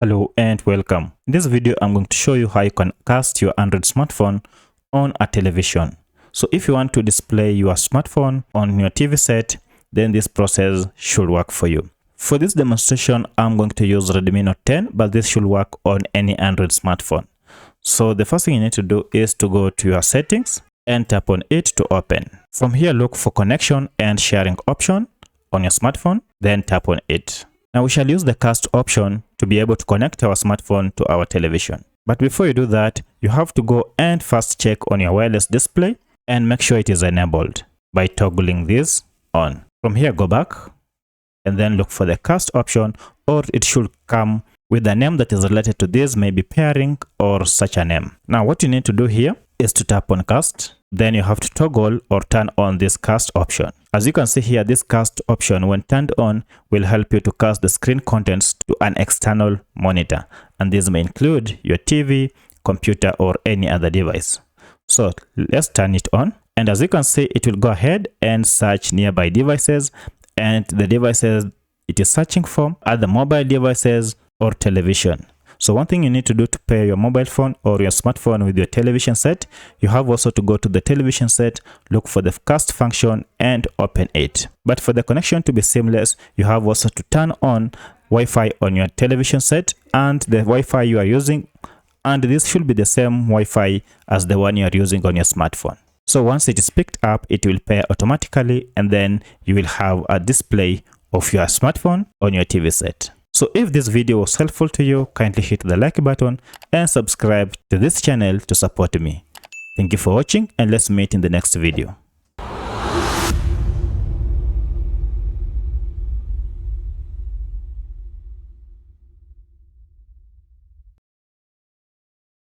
Hello and welcome. In this video, I'm going to show you how you can cast your Android smartphone on a television. So if you want to display your smartphone on your TV set, then this process should work for you. For this demonstration, I'm going to use Redmi Note 10, but this should work on any Android smartphone. So the first thing you need to do is to go to your settings and tap on it to open. From here, look for connection and sharing option on your smartphone, then tap on it. Now we shall use the cast option to be able to connect our smartphone to our television. But before you do that, you have to go and first check on your wireless display and make sure it is enabled by toggling this on. From here, go back and then look for the cast option, or it should come with a name that is related to this, maybe pairing or such a name. Now what you need to do here is to tap on cast. Then you have to toggle or turn on this cast option. As you can see here, this cast option, when turned on, will help you to cast the screen contents to an external monitor. And this may include your TV, computer, or any other device. So let's turn it on. And as you can see, it will go ahead and search nearby devices. And the devices it is searching for are the mobile devices or television. So one thing you need to do to pair your mobile phone or your smartphone with your television set, you have also to go to the television set, look for the cast function and open it. But for the connection to be seamless, you have also to turn on Wi-Fi on your television set and the Wi-Fi you are using, and this should be the same Wi-Fi as the one you are using on your smartphone. So once it is picked up, it will pair automatically, and then you will have a display of your smartphone on your TV set. So if this video was helpful to you, kindly hit the like button and subscribe to this channel to support me. Thank you for watching, and let's meet in the next video.